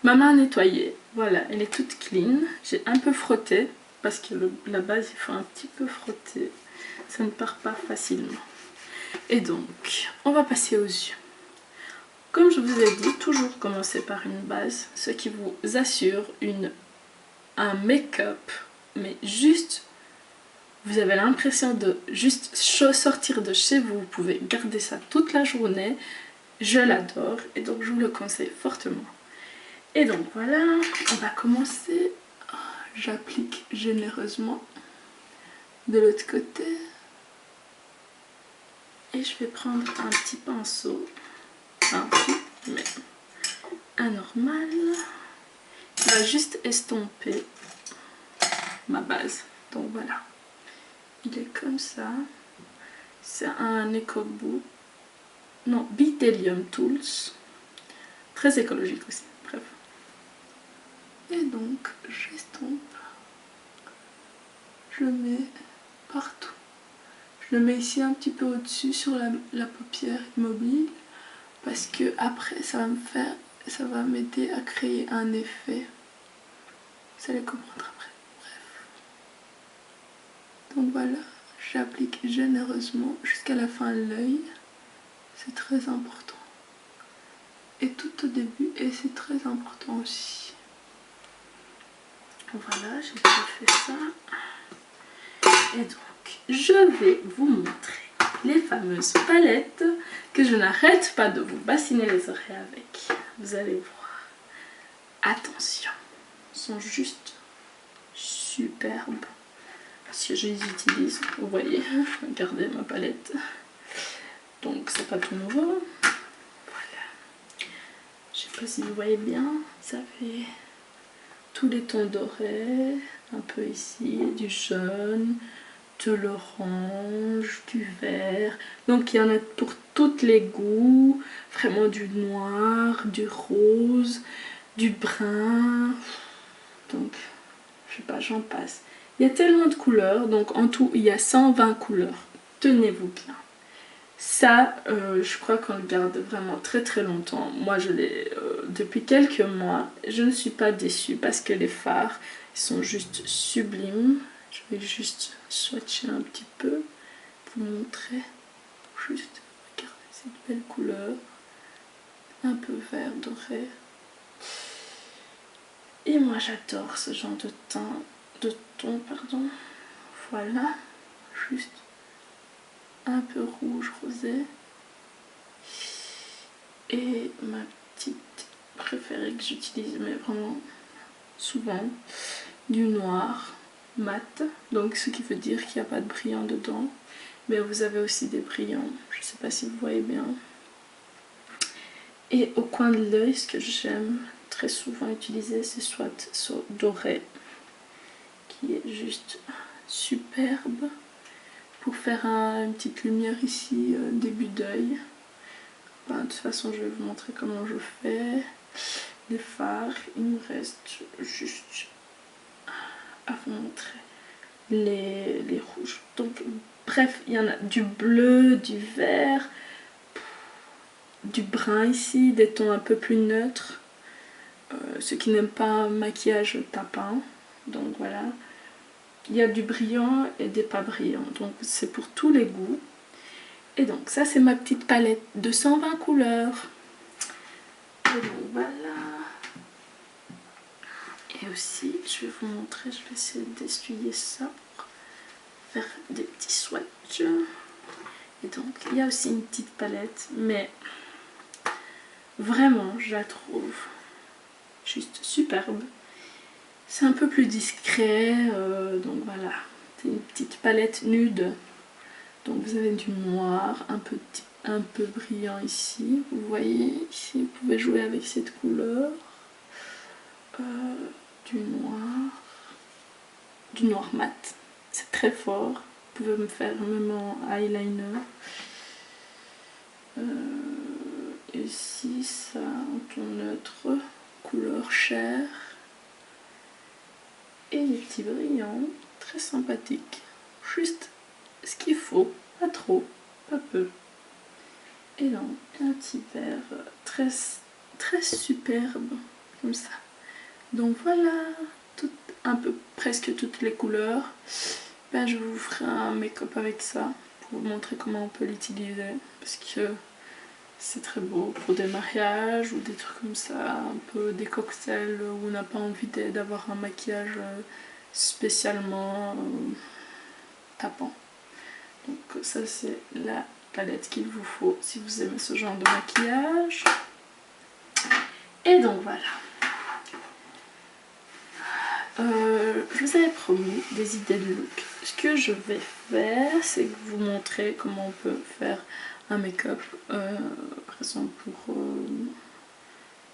ma main nettoyée, voilà, elle est toute clean. J'ai un peu frotté, parce que la base, il faut un petit peu frotter. Ça ne part pas facilement. Et donc, on va passer aux yeux. Comme je vous ai dit, toujours commencer par une base, ce qui vous assure un make-up, mais juste, vous avez l'impression de juste sortir de chez vous, vous pouvez garder ça toute la journée. Je l'adore et donc je vous le conseille fortement. Et donc voilà, on va commencer. J'applique généreusement de l'autre côté. Et je vais prendre un petit pinceau, un petit, mais un normal, qui va juste estomper ma base. Donc voilà, il est comme ça. C'est un EcoBoo, non, Bdellium Tools, très écologique aussi, bref. Et donc j'estompe, je le mets partout. Je le mets ici un petit peu au-dessus sur la paupière immobile, parce que après ça va m'aider à créer un effet. Vous allez comprendre après. Bref. Donc voilà, j'applique généreusement jusqu'à la fin de l'œil. C'est très important. Et tout au début, et c'est très important aussi. Voilà, j'ai déjà fait ça. Et donc, je vais vous montrer les fameuses palettes que je n'arrête pas de vous bassiner les oreilles avec. Vous allez voir. Attention, elles sont juste superbes. Parce que je les utilise, vous voyez, regardez ma palette. Donc c'est pas tout nouveau. Voilà. Je sais pas si vous voyez bien, ça fait tous les tons dorés, un peu ici, du jaune, de l'orange, du vert. Donc il y en a pour tous les goûts, vraiment du noir, du rose, du brun. Donc je sais pas, j'en passe. Il y a tellement de couleurs, donc en tout il y a 120 couleurs. Tenez-vous bien. Ça, je crois qu'on le garde vraiment très très longtemps. Moi je l'ai depuis quelques mois. Je ne suis pas déçue parce que les fards sont juste sublimes. Je vais juste swatcher un petit peu pour vous montrer. Juste, regardez cette belle couleur. Un peu vert doré. Et moi j'adore ce genre de ton, pardon. Voilà, juste un peu rouge rosé. Et ma petite préférée que j'utilise, mais vraiment souvent, du noir mat. Donc ce qui veut dire qu'il n'y a pas de brillant dedans. Mais vous avez aussi des brillants, je ne sais pas si vous voyez bien. Et au coin de l'œil, ce que j'aime très souvent utiliser, c'est soit ce doré, qui est juste superbe, pour faire une petite lumière ici, début d'œil. Ben, de toute façon, je vais vous montrer comment je fais. Les fards, il me reste juste à vous montrer les rouges. Donc, bref, il y en a du bleu, du vert, du brun ici, des tons un peu plus neutres. Ceux qui n'aiment pas un maquillage tapant. Donc voilà. Il y a du brillant et des pas brillants. Donc c'est pour tous les goûts. Et donc ça c'est ma petite palette de 120 couleurs. Et donc voilà. Et aussi, je vais vous montrer, je vais essayer d'essuyer ça pour faire des petits swatchs. Et donc il y a aussi une petite palette, mais vraiment je la trouve juste superbe. C'est un peu plus discret, donc voilà. C'est une petite palette nude. Donc vous avez du noir, un peu brillant ici. Vous voyez, ici vous pouvez jouer avec cette couleur. Du noir mat. C'est très fort. Vous pouvez me faire même en eyeliner. Ici, ça en ton neutre, couleur chair. Et des petits brillants, très sympathiques. Juste ce qu'il faut, pas trop, pas peu. Et donc un petit vert très, très superbe. comme ça. Donc voilà, un peu presque toutes les couleurs. Ben, je vous ferai un make-up avec ça pour vous montrer comment on peut l'utiliser, parce que c'est très beau pour des mariages ou des trucs comme ça, un peu des cocktails où on n'a pas envie d'avoir un maquillage spécialement tapant. Donc ça c'est la palette qu'il vous faut si vous aimez ce genre de maquillage. Et donc voilà. Je vous avais promis des idées de look. Ce que je vais faire, c'est vous montrer comment on peut faire un make-up, par exemple pour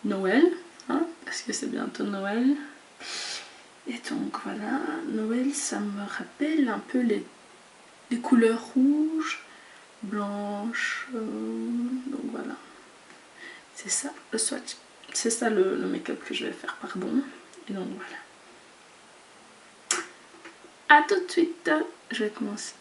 Noël, hein, parce que c'est bientôt Noël. Et donc voilà, Noël ça me rappelle un peu les couleurs rouges, blanches, donc voilà. C'est ça le swatch, c'est ça le make-up que je vais faire, pardon. Et donc voilà. A tout de suite, je vais commencer